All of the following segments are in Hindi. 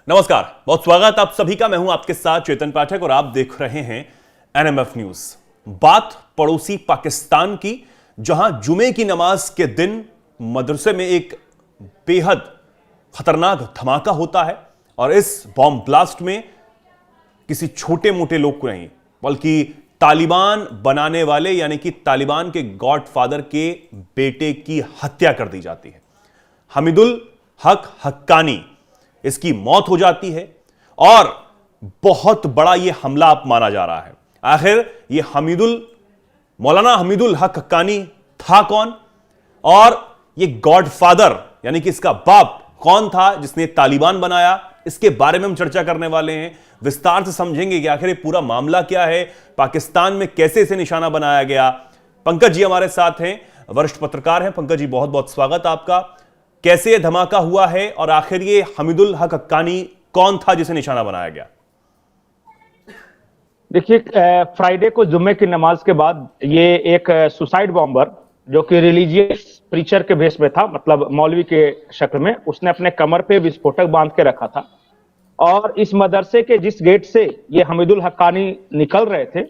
नमस्कार, बहुत स्वागत आप सभी का। मैं हूं आपके साथ चेतन पाठक और आप देख रहे हैं एनएमएफ न्यूज। बात पड़ोसी पाकिस्तान की, जहां जुमे की नमाज के दिन मदरसे में एक बेहद खतरनाक धमाका होता है और इस बॉम्ब ब्लास्ट में किसी छोटे मोटे लोग को नहीं बल्कि तालिबान बनाने वाले यानी कि तालिबान के गॉडफादर के बेटे की हत्या कर दी जाती है। हमीदुल हक हक्कानी, इसकी मौत हो जाती है और बहुत बड़ा यह हमला अब माना जा रहा है। आखिर यह मौलाना हमीदुल हक हक्कानी था कौन और यह गॉडफादर यानी कि इसका बाप कौन था जिसने तालिबान बनाया, इसके बारे में हम चर्चा करने वाले हैं। विस्तार से समझेंगे कि आखिर ये पूरा मामला क्या है, पाकिस्तान में कैसे इसे निशाना बनाया गया। पंकज जी हमारे साथ हैं, वरिष्ठ पत्रकार हैं। पंकज जी, बहुत बहुत स्वागत आपका। कैसे यह धमाका हुआ है और आखिर ये हमीदुल हक हक्कानी कौन था जिसे निशाना बनाया गया? देखिए, फ्राइडे को जुम्मे की नमाज के बाद ये एक सुसाइड बॉम्बर जो कि रिलीजियस प्रीचर के भेष में था, मतलब मौलवी के शक्ल में, उसने अपने कमर पे विस्फोटक बांध के रखा था और इस मदरसे के जिस गेट से ये हमीदुल हक्कानी निकल रहे थे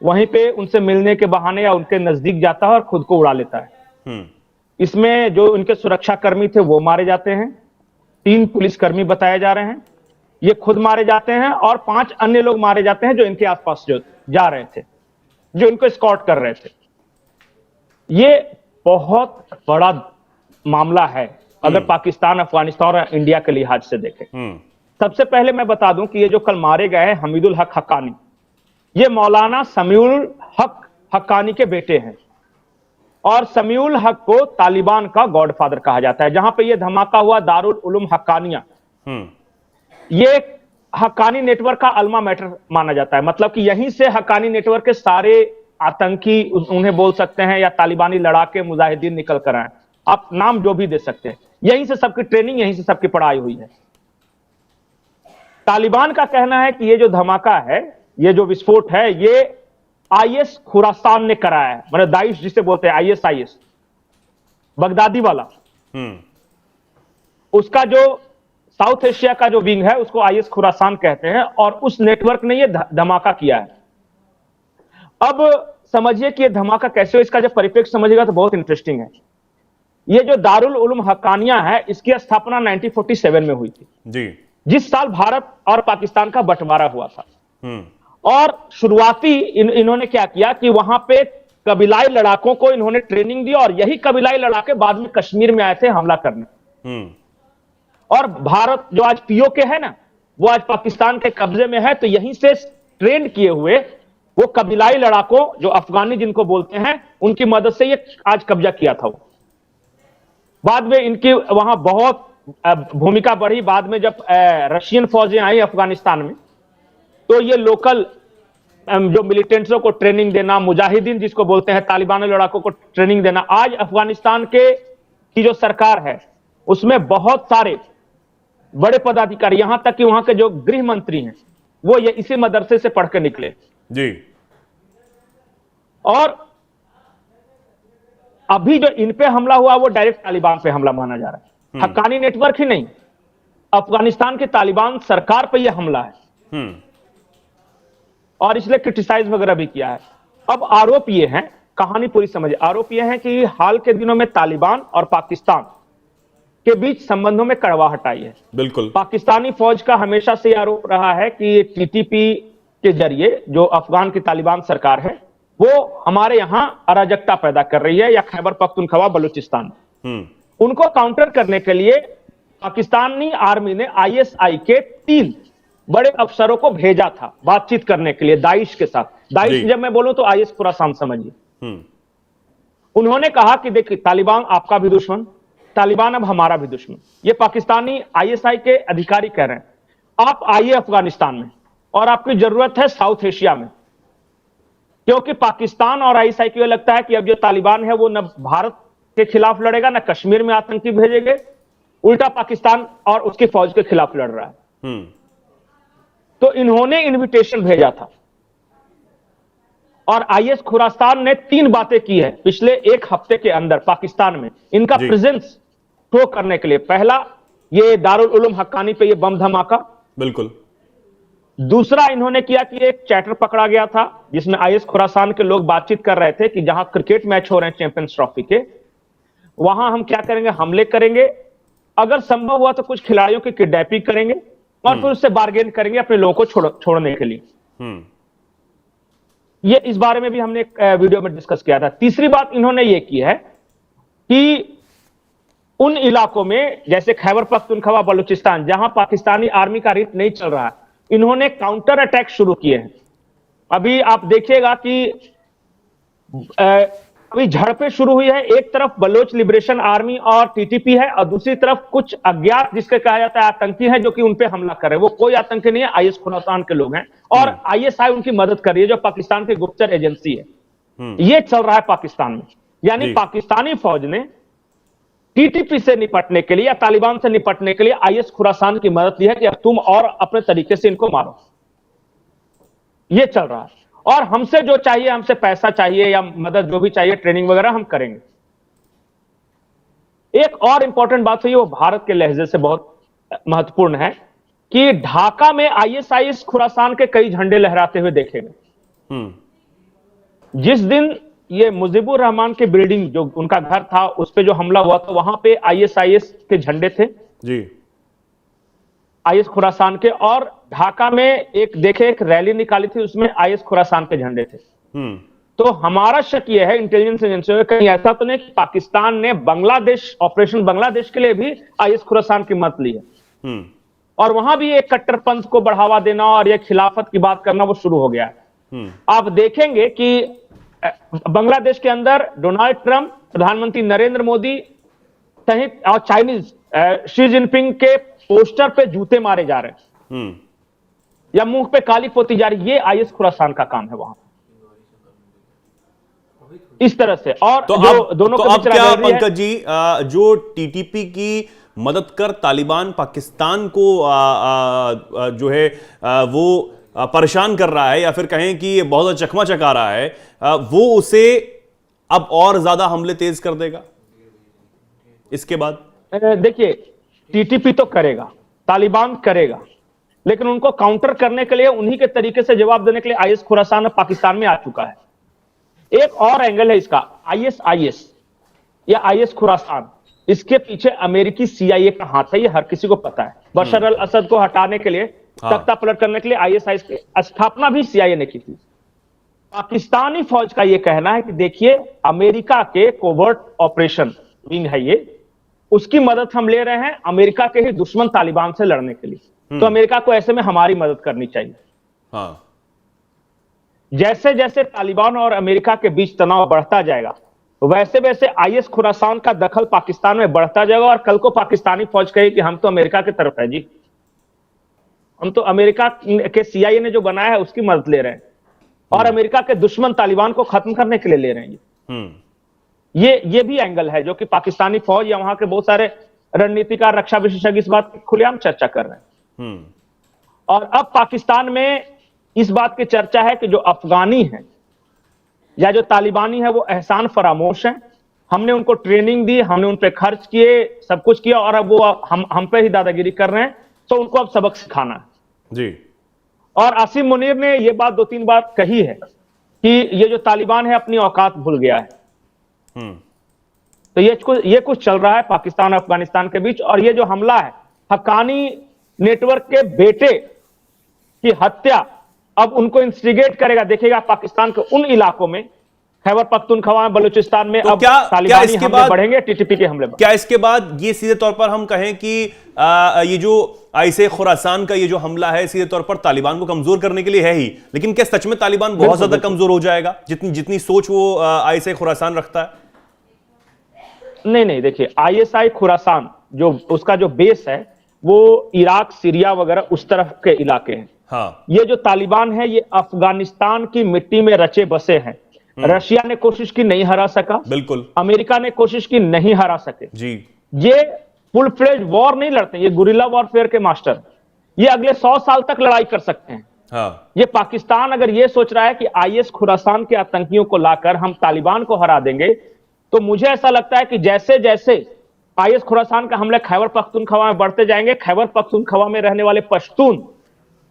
वहीं पे उनसे मिलने के बहाने या उनके नजदीक जाता है और खुद को उड़ा लेता है। इसमें जो उनके सुरक्षाकर्मी थे वो मारे जाते हैं, 3 पुलिसकर्मी बताए जा रहे हैं, ये खुद मारे जाते हैं और 5 अन्य लोग मारे जाते हैं जो इनके आसपास जो जा रहे थे, जो इनको एस्कॉर्ट कर रहे थे। ये बहुत बड़ा मामला है अगर पाकिस्तान, अफगानिस्तान और इंडिया के लिहाज से देखें। सबसे पहले मैं बता दूं कि ये जो कल मारे गए हैं हमीदुल हक हक्कानी, ये मौलाना समीउल हक हक्कानी के बेटे हैं और समीउल हक को तालिबान का गॉडफादर कहा जाता है। जहां पे ये धमाका हुआ दारुल उलूम हक्कानिया, ये हक्कानी नेटवर्क का अल्मा मैटर माना जाता है। मतलब कि यहीं से हक्कानी नेटवर्क के सारे आतंकी, उन्हें बोल सकते हैं, या तालिबानी लड़ाके मुजाहिदीन निकल कर आए, आप नाम जो भी दे सकते हैं। यहीं से सबकी ट्रेनिंग, यहीं से सबकी पढ़ाई हुई है। तालिबान का कहना है कि ये जो धमाका है, ये जो विस्फोट है, ये आईएस खुरासान ने कराया है। मतलब दाइश जिसे बोलते हैं, आईएस बगदादी वाला, उसका जो साउथ एशिया का जो विंग है उसको आईएस खुरासान कहते हैं और उस नेटवर्क ने ये धमाका किया है। अब समझिए कि ये धमाका कैसे हो, इसका जब परिप्रेक्ष्य समझिएगा तो बहुत इंटरेस्टिंग है। ये जो दारुल उलूम हक्कानिया है, इसकी स्थापना 1947 में हुई थी जी, जिस साल भारत और पाकिस्तान का बंटवारा हुआ था। और शुरुआती इन्होंने क्या किया कि वहां पे कबीलाई लड़ाकों को इन्होंने ट्रेनिंग दी और यही कबीलाई लड़ाके बाद में कश्मीर में आए थे हमला करने। और भारत जो आज पीओके है ना, वो आज पाकिस्तान के कब्जे में है, तो यहीं से ट्रेन किए हुए वो कबीलाई लड़ाकों, जो अफगानी जिनको बोलते हैं, उनकी मदद से ये आज कब्जा किया था। बाद में इनकी वहां बहुत भूमिका बढ़ी। बाद में जब रशियन फौजें आई अफगानिस्तान में, तो ये लोकल जो मिलिटेंट्सों को ट्रेनिंग देना, मुजाहिदीन जिसको बोलते हैं, तालिबान लड़ाकों को ट्रेनिंग देना। आज अफगानिस्तान की जो सरकार है उसमें बहुत सारे बड़े पदाधिकारी, यहां तक कि वहां के जो गृह मंत्री हैं, वो ये इसी मदरसे से पढ़ के निकले जी। और अभी जो इन पे हमला हुआ वो डायरेक्ट तालिबान पे हमला माना जा रहा है। हक्कानी नेटवर्क ही नहीं, अफगानिस्तान के तालिबान सरकार पे यह हमला है और इसलिए क्रिटिसाइज वगैरह भी किया है। अब आरोप ये हैं, कहानी पूरी समझिए। आरोप ये है कि हाल के दिनों में तालिबान और पाकिस्तान के बीच संबंधों में कड़वाहट आई है। बिल्कुल, पाकिस्तानी फौज का हमेशा से आरोप रहा है कि टीटीपी के जरिए जो अफगान की तालिबान सरकार है वो हमारे यहां अराजकता पैदा कर रही है, या खैबर पख्तूनख्वा बलूचिस्तान। उनको काउंटर करने के लिए पाकिस्तानी आर्मी ने आईएसआई के 3 बड़े अफसरों को भेजा था बातचीत करने के लिए दाइश के साथ। दाइश जब मैं बोलूं तो आईएस खुरासान समझिए। उन्होंने कहा कि देखिए, तालिबान आपका भी दुश्मन, तालिबान अब हमारा भी दुश्मन। ये पाकिस्तानी आईएसआई के अधिकारी कह रहे हैं, आप आइए अफगानिस्तान में और आपकी जरूरत है साउथ एशिया में, क्योंकि पाकिस्तान और आईएसआई को लगता है कि अब जो तालिबान है वो न भारत के खिलाफ लड़ेगा, न कश्मीर में आतंकी भेजेंगे, उल्टा पाकिस्तान और उसकी फौज के खिलाफ लड़ रहा है। तो इन्होंने इनविटेशन भेजा था और आईएस खुरासान ने 3 बातें की है पिछले 1 हफ्ते के अंदर पाकिस्तान में, इनका प्रेजेंस शो करने के लिए। पहला, ये दारुल उलूम हक्कानी पे ये बम धमाका। बिल्कुल। दूसरा इन्होंने किया कि एक चैटर पकड़ा गया था जिसमें आईएस खुरासान के लोग बातचीत कर रहे थे कि जहां क्रिकेट मैच हो रहे हैं चैंपियंस ट्रॉफी के, वहां हम क्या करेंगे, हमले करेंगे, अगर संभव हुआ तो कुछ खिलाड़ियों की किडनैपिंग करेंगे और फिर उससे बार्गेन करेंगे अपने लोगों को छोड़ने के लिए। ये इस बारे में भी हमने एक वीडियो में डिस्कस किया था। तीसरी बात इन्होंने ये की है कि उन इलाकों में जैसे खैबर पख्तूनख्वा, बलूचिस्तान, जहां पाकिस्तानी आर्मी का रिट नहीं चल रहा है, इन्होंने काउंटर अटैक शुरू किए हैं। अभी आप देखिएगा कि अभी झड़पें शुरू हुई है। एक तरफ बलोच लिबरेशन आर्मी और टीटीपी है और दूसरी तरफ कुछ अज्ञात जिसके कहा जाता है आतंकी हैं जो कि उन पे हमला कर रहे हैं। वो कोई आतंकी नहीं है, आईएस खुरासान के लोग हैं और आईएसआई उनकी मदद कर रही है जो पाकिस्तान की गुप्तचर एजेंसी है। ये चल रहा है पाकिस्तान में। यानी पाकिस्तानी फौज ने टीटीपी से निपटने के लिए या तालिबान से निपटने के लिए आईएस खुरासान की मदद ली है कि अब तुम और अपने तरीके से इनको मारो। ये चल रहा है और हमसे जो चाहिए, हमसे पैसा चाहिए या मदद जो भी चाहिए, ट्रेनिंग वगैरह हम करेंगे। एक और इंपॉर्टेंट बात है, वो भारत के लहजे से बहुत महत्वपूर्ण है कि ढाका में आईएस खुरासान के कई झंडे लहराते हुए देखे गए। जिस दिन ये मुजीबुर रहमान की बिल्डिंग जो उनका घर था उस पे जो हमला हुआ तो वहां पे आईएस के झंडे थे जी, आईएस खुरासान के। और ढाका में एक रैली निकाली थी, उसमें आईएस खुरासान के झंडे थे। तो हमारा शक यह है इंटेलिजेंस एजेंसियों में, कहीं ऐसा तो नहीं कि पाकिस्तान ने बांग्लादेश, ऑपरेशन बांग्लादेश के लिए भी आईएस खुरासान की मदद ली है और वहां भी एक कट्टरपंथ को बढ़ावा देना और एक खिलाफत की बात करना वो शुरू हो गया है। आप देखेंगे कि बांग्लादेश के अंदर डोनाल्ड ट्रंप, प्रधानमंत्री नरेंद्र मोदी सहित और चाइनीज शी जिनपिंग के पोस्टर पे जूते मारे जा रहे हैं या मुंह पे काली पोती जा रही। ये आईएस खुरासान का काम है वहां इस तरह से। और तो जो दोनों तो अब क्या पंकज जी, जो टीटीपी की मदद कर तालिबान पाकिस्तान को जो है वो परेशान कर रहा है या फिर कहें कि बहुत चकमा चका रहा है, वो उसे अब और ज्यादा हमले तेज कर देगा इसके बाद? देखिए, टीटीपी तो करेगा, तालिबान करेगा, लेकिन उनको काउंटर करने के लिए, उन्हीं के तरीके से जवाब देने के लिए आईएस खुरासान पाकिस्तान में आ चुका है। एक और एंगल है इसका, आईएस या आईएस खुरासान, इसके पीछे अमेरिकी सीआईए का हाथ है, ये हर किसी को पता है। बशर अल असद को हटाने के लिए, तख्ता पलट करने के लिए आईएसआई की स्थापना भी सीआईए ने की थी। पाकिस्तानी फौज का यह कहना है कि देखिए, अमेरिका के कोवर्ट ऑपरेशन विंग है ये, उसकी मदद हम ले रहे हैं अमेरिका के ही दुश्मन तालिबान से लड़ने के लिए, तो अमेरिका को ऐसे में हमारी मदद करनी चाहिए। जैसे जैसे तालिबान और अमेरिका के बीच तनाव बढ़ता जाएगा, वैसे वैसे आईएस खुरासान का दखल पाकिस्तान में बढ़ता जाएगा और कल को पाकिस्तानी फौज कहे कि हम तो अमेरिका की तरफ है जी, हम तो अमेरिका के सीआईए ने जो बनाया है उसकी मदद ले रहे हैं और अमेरिका के दुश्मन तालिबान को खत्म करने के लिए ले रहे हैं। ये भी एंगल है जो कि पाकिस्तानी फौज या वहां के बहुत सारे रणनीतिकार, रक्षा विशेषज्ञ इस बात की खुलेआम चर्चा कर रहे हैं। और अब पाकिस्तान में इस बात की चर्चा है कि जो अफगानी है या जो तालिबानी है वो एहसान फरामोश है, हमने उनको ट्रेनिंग दी, हमने उन पे खर्च किए, सब कुछ किया और अब वो हम पे ही दादागिरी कर रहे हैं, तो उनको अब सबक सिखाना है जी। और आसिम मुनीर ने ये बात 2-3 बार कही है कि ये जो तालिबान है अपनी औकात भूल गया है। तो ये कुछ चल रहा है पाकिस्तान अफगानिस्तान के बीच। और ये जो हमला है, हक्कानी नेटवर्क के बेटे की हत्या अब उनको इंस्टिगेट करेगा। देखिएगा पाकिस्तान के उन इलाकों में, खैबर पख्तूनख्वा, बलूचिस्तान में, तो अब तालिबानी हमले बढ़ेंगे, टीटीपी के हमले। क्या इसके बाद ये सीधे तौर पर हम कहें कि ये जो आईएस खुरासान का ये जो हमला है सीधे तौर पर तालिबान को कमजोर करने के लिए है ही, लेकिन क्या सच में तालिबान बहुत ज्यादा कमजोर हो जाएगा जितनी सोच वो आईएस खुरासान रखता है? नहीं, देखिए, आईएसआई खुरासान जो उसका जो बेस है वो इराक, सीरिया वगैरह उस तरफ के इलाके हैं। ये जो तालिबान है ये अफगानिस्तान की मिट्टी में रचे बसे हैं। रशिया ने कोशिश की, नहीं हरा सका। बिल्कुल। अमेरिका ने कोशिश की, नहीं हरा सके जी। ये फुल फ्लेज वॉर नहीं लड़ते, ये गुरिल्ला वॉरफेयर के मास्टर। ये अगले 100 साल तक लड़ाई कर सकते हैं। ये पाकिस्तान अगर ये सोच रहा है कि आईएस खुरासान के आतंकियों को लाकर हम तालिबान को हरा देंगे, तो मुझे ऐसा लगता है कि जैसे जैसे IS खुरासान का हमले खैबर पख्तूनख्वा में बढ़ते जाएंगे, खैबर पख्तूनख्वा में रहने वाले पश्तून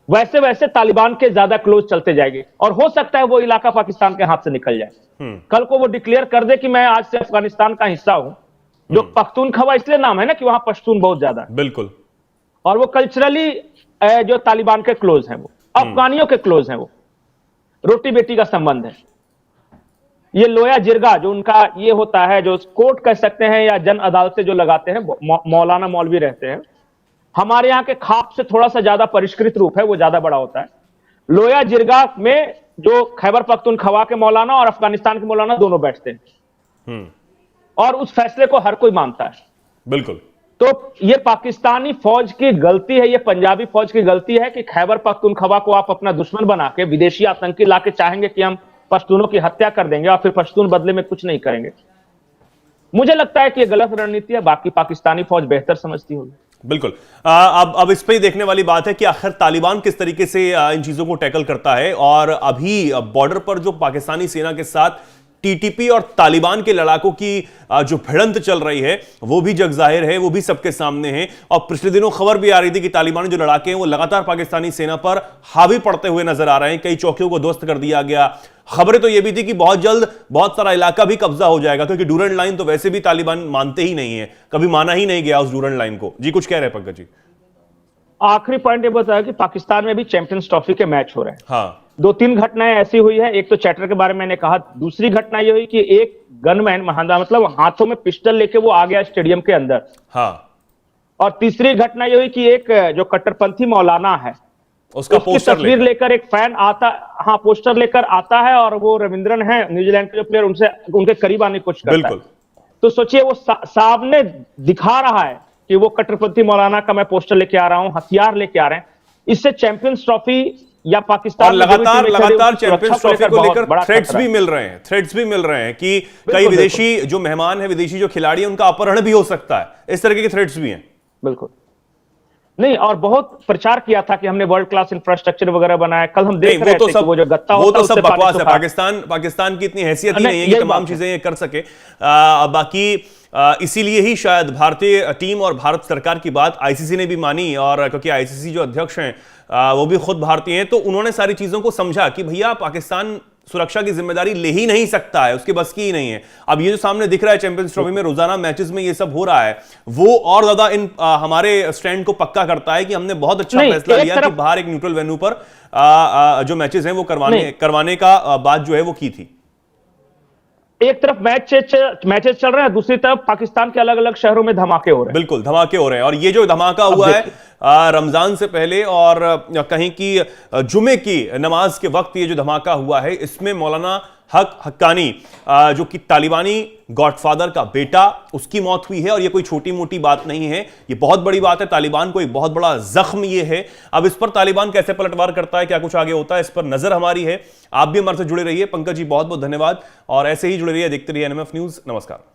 वैसे वैसे तालिबान के ज्यादा क्लोज चलते जाएंगे और हो सकता है वो इलाका पाकिस्तान के हाथ से निकल जाए। कल को वो डिक्लेयर कर दे कि मैं आज से अफगानिस्तान का हिस्सा हूं। जो पख्तूनख्वा इसलिए नाम है ना कि वहां पश्तून बहुत ज्यादा है, बिल्कुल, और वो कल्चरली जो तालिबान के क्लोज हैं, वो अफगानियों के क्लोज हैं, वो रोटी बेटी का संबंध है। ये लोया जिरगा जो उनका ये होता है, जो कोर्ट कह सकते हैं या जन अदालतें जो लगाते हैं, मौलाना मौलवी रहते हैं। हमारे यहाँ के खाप से थोड़ा सा ज्यादा परिष्कृत रूप है, वो ज्यादा बड़ा होता है। लोया जिरगा में जो खैबर पख्तूनख्वा के मौलाना और अफगानिस्तान के मौलाना दोनों बैठते हैं और उस फैसले को हर कोई मानता है। बिल्कुल। तो ये पाकिस्तानी फौज की गलती है, ये पंजाबी फौज की गलती है कि खैबर पख्तूनख्वा को आप अपना दुश्मन बना के विदेशी आतंकी लाके चाहेंगे कि हम पश्तूनों की हत्या कर देंगे और फिर पश्तून बदले में कुछ नहीं करेंगे। मुझे लगता है कि ये गलत रणनीति है, बाकी पाकिस्तानी फौज बेहतर समझती होगी। बिल्कुल। अब इस पे ही देखने वाली बात है कि आखिर तालिबान किस तरीके से इन चीजों को टैकल करता है। और अभी बॉर्डर पर जो पाकिस्तानी सेना के साथ टीटीपी और तालिबान के लड़ाकों की जो भिड़ंत चल रही है वो भी जग जाहिर है, वो भी सबके सामने है। और पिछले दिनों खबर भी आ रही थी कि तालिबान जो लड़ाके हैं वो लगातार पाकिस्तानी सेना पर हावी पड़ते हुए नजर आ रहे हैं। कई चौकियों को ध्वस्त कर दिया गया। खबरें तो ये भी थी कि बहुत जल्द बहुत सारा इलाका भी कब्जा हो जाएगा, क्योंकि डूरंड लाइन तो वैसे भी तालिबान मानते ही नहीं है, कभी माना ही नहीं गया उस डूरंड लाइन को। जी कुछ कह रहे हैं पंकज जी? आखिरी पॉइंट ये बताया कि पाकिस्तान में भी चैंपियंस ट्रॉफी के मैच हो रहे हैं। हाँ, 2-3 घटनाएं ऐसी हुई है। एक तो चैटर के बारे में मैंने कहा, दूसरी घटना ये हुई कि एक गनमैन मतलब हाथों में पिस्टल लेके वो आ गया स्टेडियम के अंदर। हाँ। और तीसरी घटना ये हुई कि एक जो कट्टरपंथी मौलाना है उसका पोस्टर तस्वीर लेकर एक फैन आता, हाँ पोस्टर लेकर आता है और वो रविंद्रन है न्यूजीलैंड के जो प्लेयर, उनके करीब आने की कोशिश करता है। तो सोचिए वो सामने दिखा रहा है कि वो कट्टरपंथी मौलाना का मैं पोस्टर लेके आ रहा हूं, हथियार लेके आ रहे हैं। इससे चैंपियंस ट्रॉफी या पाकिस्तान और लगातार चैंपियंस ट्रॉफी को लेकर थ्रेट्स भी मिल रहे हैं कि कई विदेशी जो मेहमान है, विदेशी जो खिलाड़ी है, उनका अपहरण भी हो सकता है। इस तरह के थ्रेट्स भी हैं। बिल्कुल नहीं, और बहुत प्रचार किया था कि हमने वर्ल्ड क्लास इंफ्रास्ट्रक्चर वगैरह बनाया। कल हम देख रहे थे कि वो जो गत्ता वो तो सब बकवास है। पाकिस्तान की इतनी हैसियत ही नहीं है कि तमाम चीजें ये कर सके। बाकी इसीलिए ही शायद भारतीय टीम और भारत सरकार की बात आईसीसी ने भी मानी, और क्योंकि आईसीसी जो अध्यक्ष हैं वो भी खुद भारतीय हैं, तो उन्होंने सारी चीजों को समझा कि भैया पाकिस्तान सुरक्षा की जिम्मेदारी ले ही नहीं सकता है, उसके बस की ही नहीं है। अब ये जो सामने दिख रहा है चैंपियंस ट्रॉफी में रोजाना मैचेस में ये सब हो रहा है, वो और ज्यादा इन हमारे स्टैंड को पक्का करता है कि हमने बहुत अच्छा फैसला लिया कि बाहर एक न्यूट्रल वेन्यू पर जो मैचेस हैं वो करवाने का बात जो है वो की थी। एक तरफ मैचेस चल रहे हैं, दूसरी तरफ पाकिस्तान के अलग अलग शहरों में धमाके हो रहे हैं। बिल्कुल धमाके हो रहे हैं। और ये जो धमाका हुआ है रमजान से पहले और कहीं की जुमे की नमाज के वक्त, ये जो धमाका हुआ है इसमें मौलाना हक हक्कानी जो कि तालिबानी गॉडफादर का बेटा, उसकी मौत हुई है। और ये कोई छोटी मोटी बात नहीं है, ये बहुत बड़ी बात है। तालिबान को एक बहुत बड़ा जख्म ये है। अब इस पर तालिबान कैसे पलटवार करता है, क्या कुछ आगे होता है, इस पर नजर हमारी है। आप भी हमारे से जुड़े रहिए। पंकज जी बहुत बहुत धन्यवाद, और ऐसे ही जुड़े रहिए, देखते रहिए एनएमएफ न्यूज। नमस्कार।